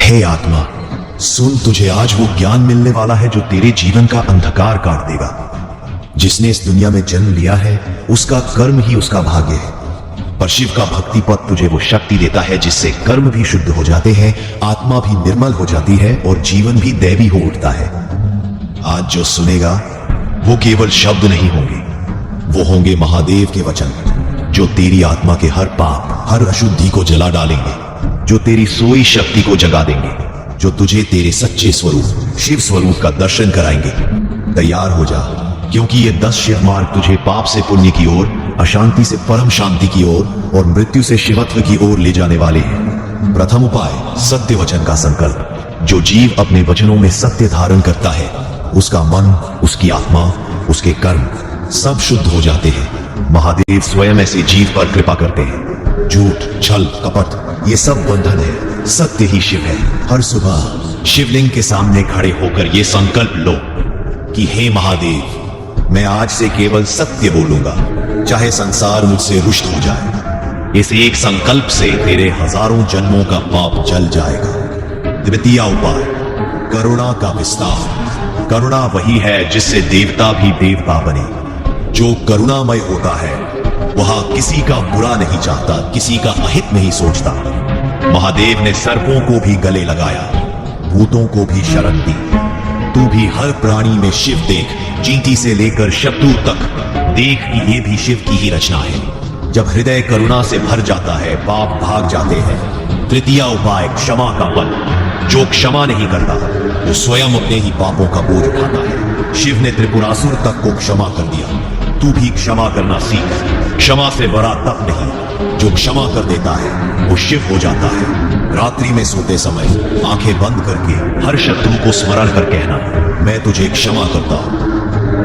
हे आत्मा, सुन, तुझे आज वो ज्ञान मिलने वाला है जो तेरे जीवन का अंधकार काट देगा। जिसने इस दुनिया में जन्म लिया है उसका कर्म ही उसका भाग्य है, पर शिव का भक्ति पथ तुझे वो शक्ति देता है जिससे कर्म भी शुद्ध हो जाते हैं, आत्मा भी निर्मल हो जाती है और जीवन भी दैवी हो उठता है। आज जो सुनेगा वो केवल शब्द नहीं होंगे, वो होंगे महादेव के वचन जो तेरी आत्मा के हर पाप, हर अशुद्धि को जला डालेंगे, जो तेरी सोई शक्ति को जगा देंगे, जो तुझे तेरे सच्चे स्वरूप शिव स्वरूप का दर्शन कराएंगे। तैयार हो जा, क्योंकि ये 10 शिव मार्ग तुझे पाप से पुण्य की ओर, अशांति से परम शांति की ओर और मृत्यु से शिवत्व की ओर ले जाने वाले हैं। प्रथम उपाय, सत्य वचन का संकल्प। जो जीव अपने वचनों में सत्य धारण करता है उसका मन, उसकी आत्मा, उसके कर्म सब शुद्ध हो जाते हैं। महादेव स्वयं ऐसे जीव पर कृपा करते हैं। झूठ, छल, कपट ये सब बंधन है, सत्य ही शिव है। हर सुबह शिवलिंग के सामने खड़े होकर ये संकल्प लो कि हे महादेव, मैं आज से केवल सत्य बोलूंगा, चाहे संसार मुझसे रुष्ट हो जाए। इस एक संकल्प से तेरे हजारों जन्मों का पाप जल जाएगा। द्वितीय उपाय, करुणा का विस्तार। करुणा वही है जिससे देवता भी देवता बने। जो करुणामय होता है वह किसी का बुरा नहीं चाहता, किसी का अहित नहीं सोचता। महादेव ने सर्पों को भी गले लगाया, भूतों को भी शरण दी। तू भी हर प्राणी में शिव देख, चींटी से लेकर शत्रु तक देख कि ये भी शिव की ही रचना है। जब हृदय करुणा से भर जाता है पाप भाग जाते हैं। तृतीय उपाय, क्षमा का बल। जो क्षमा नहीं करता वो स्वयं अपने ही पापों का बोझ उठाता है। शिव ने त्रिपुरासुर तक को क्षमा कर दिया, तू भी क्षमा करना सीख। क्षमा से बड़ा तप नहीं, जो क्षमा कर देता है वो शिव हो जाता है। रात्रि में सोते समय आंखें बंद करके हर शत्रु को स्मरण कर कहना, मैं तुझे क्षमा करता हूं,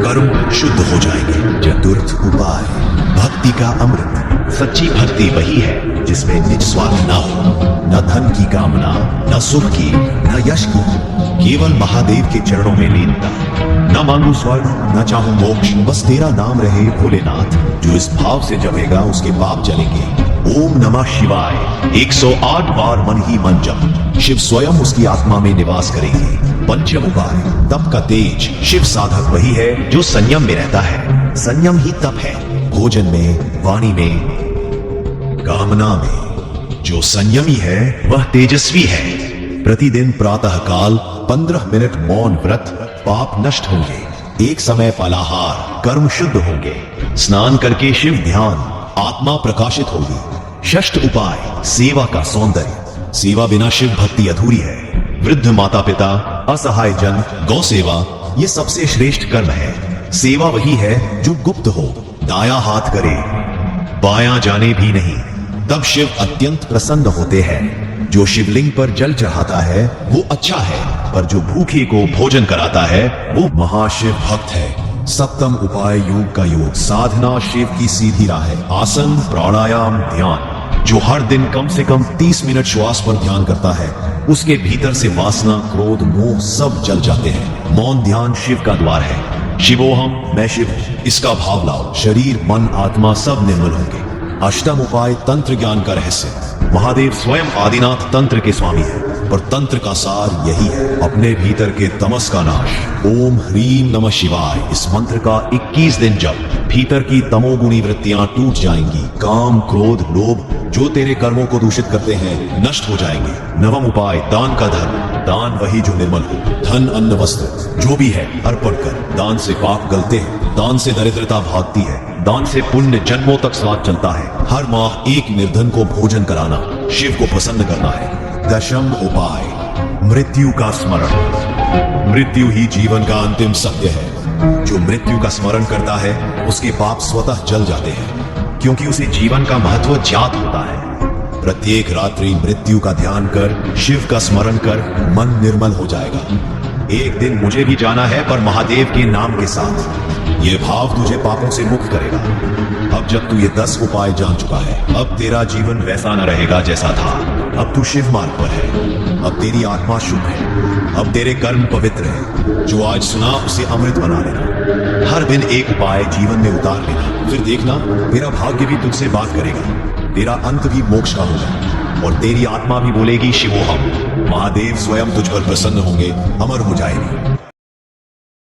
कर्म शुद्ध हो जाएंगे। चतुर्थ उपाय, भक्ति का अमृत। सच्ची भक्ति वही है जिसमें निज स्वार्थ ना हो, न धन की कामना, न सुख की, न यश की, केवल महादेव के चरणों में लीनता। न मांगू स्वर्ग, न चाहूं मोक्ष, बस तेरा नाम रहे भोलेनाथ। जो इस भाव से जपेगा उसके पाप जलेंगे। ओम नमः शिवाय 108 बार मन ही मन जप, शिव स्वयं उसकी आत्मा में निवास करेंगे। पंचम उपाय, तप का तेज। शिव साधक वही है जो संयम में रहता है। संयम ही तप है। भोजन में, वाणी में, कामना में जो संयमी है वह तेजस्वी है। प्रतिदिन प्रातः काल 15 मिनट मौन व्रत, पाप नष्ट होंगे। एक समय फलाहार, कर्म शुद्ध होंगे। स्नान करके शिव ध्यान, आत्मा प्रकाशित होगी। षष्ठ उपाय, सेवा का सौंदर्य। सेवा बिना शिव भक्ति अधूरी है। वृद्ध माता पिता, असहाय जन, गौ सेवा ये सबसे श्रेष्ठ कर्म है। सेवा वही है जो गुप्त हो, दाया हाथ करे, बायां जाने भी नहीं, तब शिव अत्यंत प्रसन्न होते हैं। जो शिवलिंग पर जल चढ़ाता है वो अच्छा है, पर जो भूखे को भोजन कराता है वो महाशिव भक्त है। सप्तम उपाय, योग का योग। साधना शिव की सीधी राह है। आसन, प्राणायाम, ध्यान। जो हर दिन कम से कम 30 मिनट श्वास पर ध्यान करता है उसके भीतर से वासना, क्रोध, मोह सब जल जाते हैं। मौन ध्यान शिव का द्वार है। शिवोहम, मैं शिव हूं, इसका भाव लाओ, शरीर, मन, आत्मा सब निर्मल होंगे। अष्टम उपाय, तंत्र ज्ञान का रहस्य। महादेव स्वयं आदिनाथ तंत्र के स्वामी है, पर तंत्र का सार यही है, अपने भीतर के तमस का नाश। ओम ह्रीम नमः शिवाय इस मंत्र का 21 दिन जप, भीतर की तमोगुणी वृत्तियां टूट जाएंगी। काम, क्रोध, लोभ जो तेरे कर्मों को दूषित करते हैं नष्ट हो जाएंगे। नवम उपाय, दान का धर्म। दान वही जो निर्मल हो। धन, अन्न, वस्त्र जो भी है अर्पण कर। दान से पाप गलते हैं, दान से दरिद्रता भागती है, दान से पुण्य जन्मों तक स्वाद चलता है। हर माह एक निर्धन को भोजन कराना, शिव को प्रसन्न करना है। दशम उपाय, मृत्यु का स्मरण। मृत्यु ही जीवन का अंतिम सत्य है। जो मृत्यु का स्मरण करता है उसके पाप स्वतः जल जाते हैं, क्योंकि उसे जीवन का महत्व ज्ञात होता है। प्रत्येक रात्रि मृत्यु का ध्यान कर, शिव का स्मरण कर, मन निर्मल हो जाएगा। एक दिन मुझे भी जाना है, पर महादेव के नाम के साथ। ये भाव तुझे पापों से मुक्त करेगा। अब जब तू ये 10 उपाय जान चुका है, अब तेरा जीवन वैसा न रहेगा जैसा था। अब तू शिव मार्ग पर है। अब तेरी आत्मा शुभ है। अब तेरे कर्म पवित्र है। जो आज सुना उसे अमृत बना लेना। हर दिन एक उपाय जीवन में उतार लेना, फिर देखना तेरा भाग्य भी तुझसे बात करेगा। तेरा अंत भी मोक्ष का होगा और तेरी आत्मा भी बोलेगी शिवोहम। महादेव स्वयं तुझ पर प्रसन्न होंगे, अमर हो जाएगी।